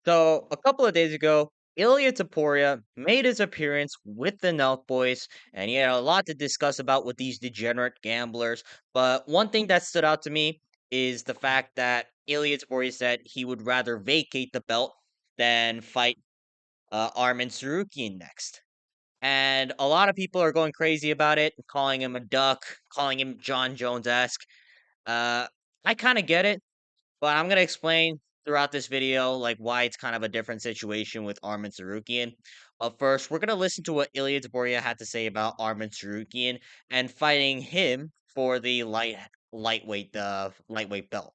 So a couple of days ago, Ilia Topuria made his appearance with the Nelk Boys, and he had a lot to discuss about with these degenerate gamblers. But one thing that stood out to me is the fact that Ilia Topuria said he would rather vacate the belt than fight Arman Tsarukyan next. And a lot of people are going crazy about it, calling him a duck, calling him John Jones-esque. Uh, I kind of get it. But I'm gonna explain throughout this video, like, why it's kind of a different situation with Arman Tsarukyan. But first, we're gonna listen to what Ilia Topuria had to say about Arman Tsarukyan and fighting him for the lightweight belt.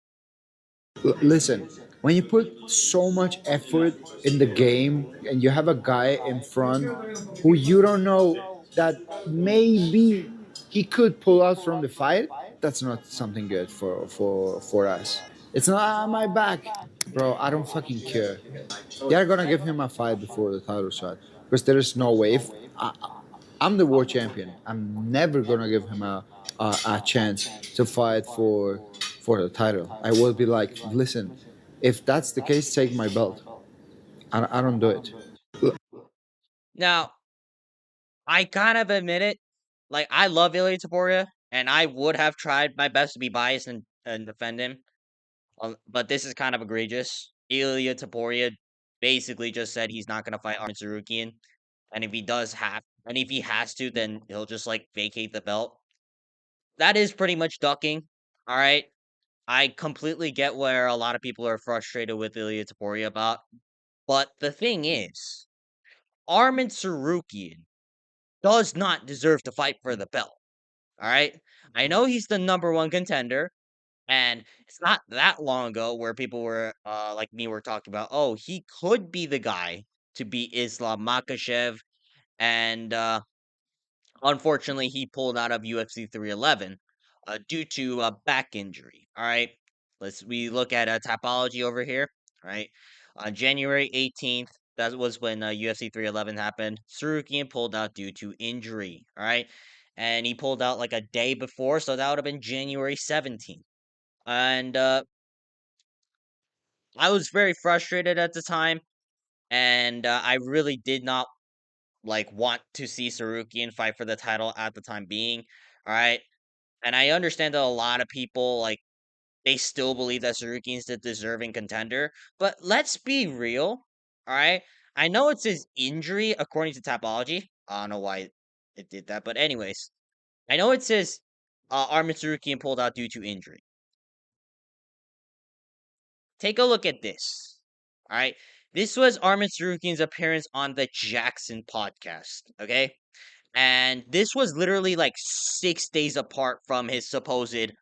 Listen, when you put so much effort in the game and you have a guy in front who you don't know that maybe he could pull out from the fight, that's not something good for us. It's not my back, bro. I don't fucking care. They're gonna give him a fight before the title shot because there is no way. If I'm the world champion, I'm never gonna give him a chance to fight for the title. I will be like, listen, if that's the case, take my belt. I don't do it. Now, I kind of admit it. Like, I love Ilia Topuria, and I would have tried my best to be biased and defend him. But this is kind of egregious. Ilia Topuria basically just said he's not gonna fight Arman Tsarukyan, and if he has to, then he'll just like vacate the belt. That is pretty much ducking. All right, I completely get where a lot of people are frustrated with Ilia Topuria about, but the thing is, Arman Tsarukyan does not deserve to fight for the belt. All right, I know he's the number one contender. And it's not that long ago where people were, like me, were talking about, oh, he could be the guy to beat Islam Makhachev, and unfortunately, he pulled out of UFC 311 due to a back injury. All right, we look at Tapology over here. All right, on January 18th, that was when UFC 311 happened. Sarukian pulled out due to injury. All right, and he pulled out like a day before, so that would have been January 17th. And I was very frustrated at the time, and I really did not like want to see Sarukian fight for the title at the time being. All right, and I understand that a lot of people like they still believe that Sarukian's the deserving contender, but let's be real. All right, I know it's his injury according to Tapology. I don't know why it did that, but anyways, I know it says Armin Sarukian pulled out due to injury. Take a look at this. All right. This was Armin Sarukian's appearance on the Jackson podcast. Okay. And this was literally like 6 days apart from his supposed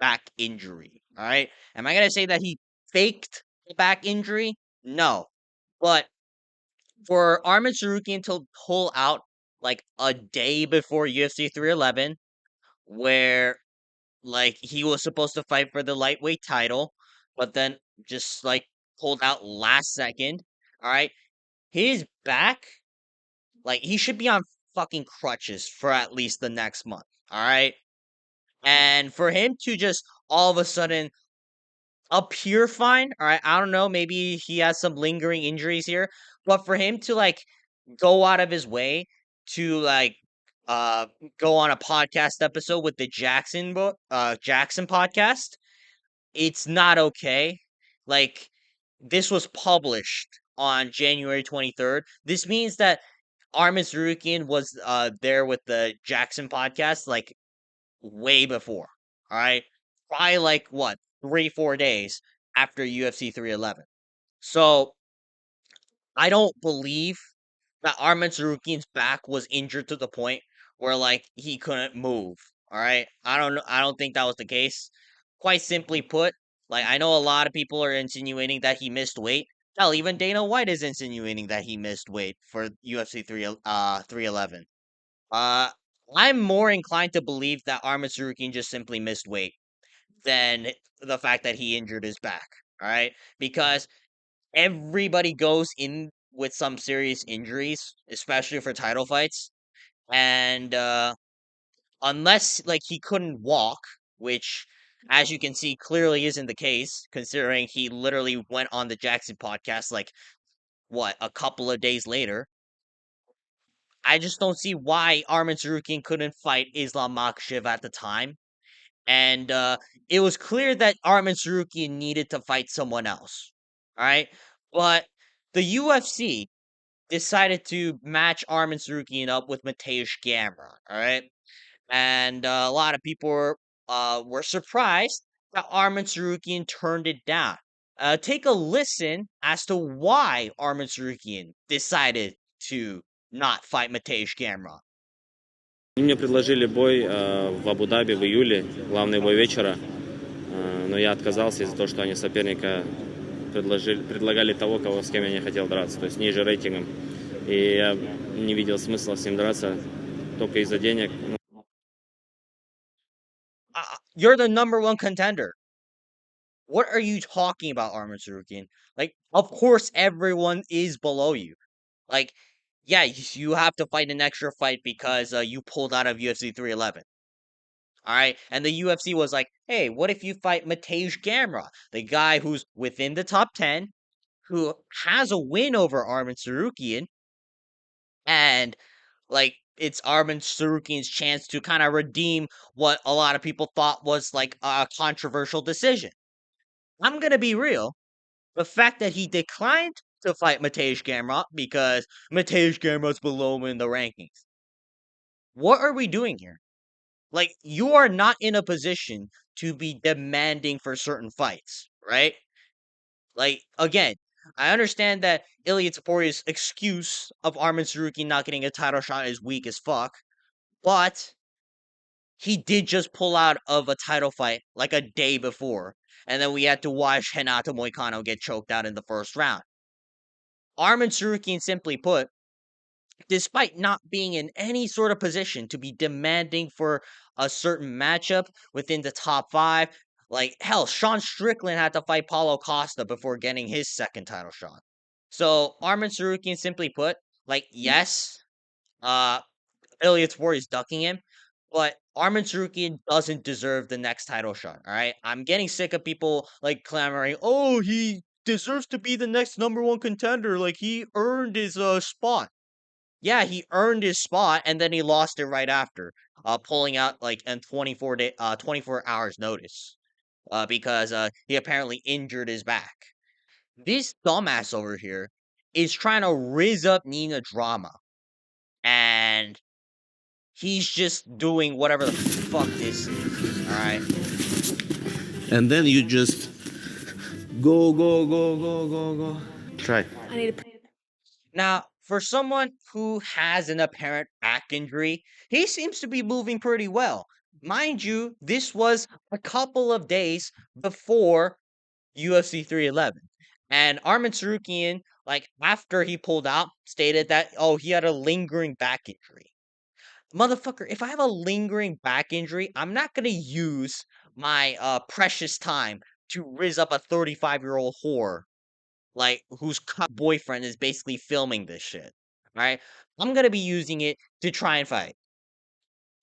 back injury. All right. Am I going to say that he faked the back injury? No. But for Armin Sarukian to pull out like a day before UFC 311, where like he was supposed to fight for the lightweight title, but then just like pulled out last second. All right. His back, like he should be on fucking crutches for at least the next month. All right. And for him to just all of a sudden appear fine, all right. I don't know. Maybe he has some lingering injuries here, but for him to like go out of his way to like uh go on a podcast episode with the Jackson podcast, it's not okay. Like, this was published on January 23rd. This means that Armin Tsarukyan was there with the Jackson podcast like way before. All right. Probably like what, 3, 4 days after UFC 311. So I don't believe that Armin Tsarukyan's back was injured to the point where like he couldn't move. All right. I don't know. I don't think that was the case. Quite simply put, like I know a lot of people are insinuating that he missed weight. Hell, even Dana White is insinuating that he missed weight for UFC 311. Uh I'm more inclined to believe that Armin Tsarukyan just simply missed weight than the fact that he injured his back. All right? Because everybody goes in with some serious injuries, especially for title fights. And unless like he couldn't walk, which as you can see, clearly isn't the case, considering he literally went on the Jackson podcast like what a couple of days later. I just don't see why Arman Tsarukyan couldn't fight Islam Makhachev at the time. And it was clear that Arman Tsarukyan needed to fight someone else. All right. But the UFC decided to match Arman Tsarukyan up with Mateusz Gamrot. All right. And a lot of people were surprised that Arman Tsarukyan turned it down. Take a listen as to why Arman Tsarukyan decided to not fight Mateusz Gamrot. Они мне предложили бой в Абу-Даби в июле, главный бой вечера, но я отказался из-за того, что они соперника предлагали того, с кем я не хотел драться, то есть ниже рейтингом. И я не видел смысла с ним драться только из-за денег. You're the number one contender. What are you talking about, Arman Tsarukyan? Like, of course, everyone is below you. Like, yeah, you have to fight an extra fight because you pulled out of UFC 311. All right, and the UFC was like, "Hey, what if you fight Mateusz Gamrot, the guy who's within the top 10, who has a win over Arman Tsarukyan, and like it's Arman Tsarukyan's chance to kind of redeem what a lot of people thought was like a controversial decision." I'm gonna be real. The fact that he declined to fight Mateusz Gamrot because Mateusz Gamrot's below him in the rankings. What are we doing here? Like, you are not in a position to be demanding for certain fights, right? Like, again, I understand that Ilia Topuria's excuse of Arman Tsarukyan not getting a title shot is weak as fuck, but he did just pull out of a title fight like a day before, and then we had to watch Renato Moicano get choked out in the first round. Arman Tsarukyan, simply put, despite not being in any sort of position to be demanding for a certain matchup within the top five, like hell, Sean Strickland had to fight Paulo Costa before getting his second title shot. So Arman Tsarukyan, simply put, like yes, uh, Elliot Ward is ducking him, but Arman Tsarukyan doesn't deserve the next title shot. All right, I'm getting sick of people like clamoring, "Oh, he deserves to be the next number one contender. Like he earned his spot." Yeah, he earned his spot and then he lost it right after, pulling out like in 24 hours notice, because he apparently injured his back. This dumbass over here is trying to riz up Nina drama, and he's just doing whatever the fuck this is. All right. And then you just go, go, go, go, go, go. Try. Now, for someone who has an apparent back injury, he seems to be moving pretty well. Mind you, this was a couple of days before UFC 311. And Arman Tsarukyan, like after he pulled out, stated that he had a lingering back injury. Motherfucker, if I have a lingering back injury, I'm not gonna use my precious time to riz up a 35-year-old whore like whose boyfriend is basically filming this shit. Right? I'm gonna be using it to try and fight.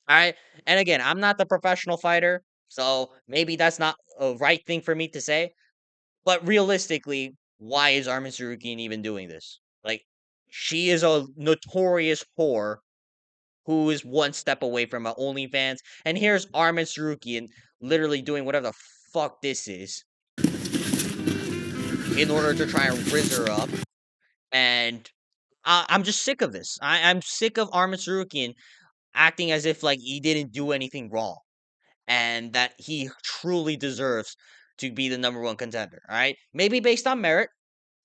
All right. And again, I'm not the professional fighter, so maybe that's not a right thing for me to say. But realistically, why is Armin Sarukian even doing this? Like, she is a notorious whore who is one step away from a OnlyFans, and here's Armin Sarukian literally doing whatever the fuck this is in order to try and rizz her up. And I'm just sick of this. I'm sick of Armin Sarukian acting as if like he didn't do anything wrong and that he truly deserves to be the number one contender. All right, maybe based on merit,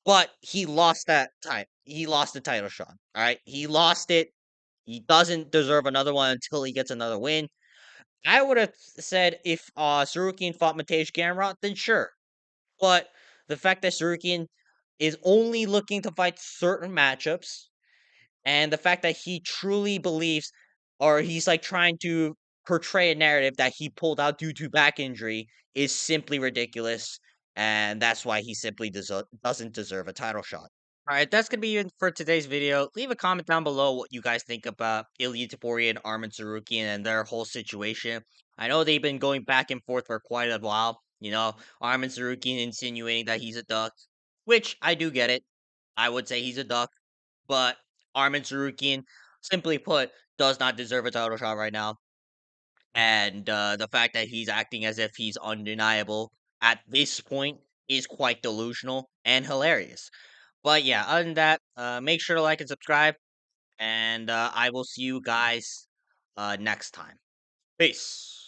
but he lost that time. He lost the title shot. All right, he lost it. He doesn't deserve another one until he gets another win. I would have said if Sarukian fought Mateusz Gamrot, then sure. But the fact that Sarukian is only looking to fight certain matchups, and the fact that he truly believes, or he's like trying to portray a narrative that he pulled out due to back injury, is simply ridiculous. And that's why he simply doesn't deserve a title shot. All right, that's gonna be it for today's video. Leave a comment down below what you guys think about Ilia Topuria and Arman Tsarukyan and their whole situation. I know they've been going back and forth for quite a while. Arman Tsarukyan insinuating that he's a duck, which I do get it. I would say he's a duck, but Arman Tsarukyan, simply put, does not deserve a title shot right now. And the fact that he's acting as if he's undeniable at this point is quite delusional and hilarious. But yeah, other than that, make sure to like and subscribe, and I will see you guys next time. Peace.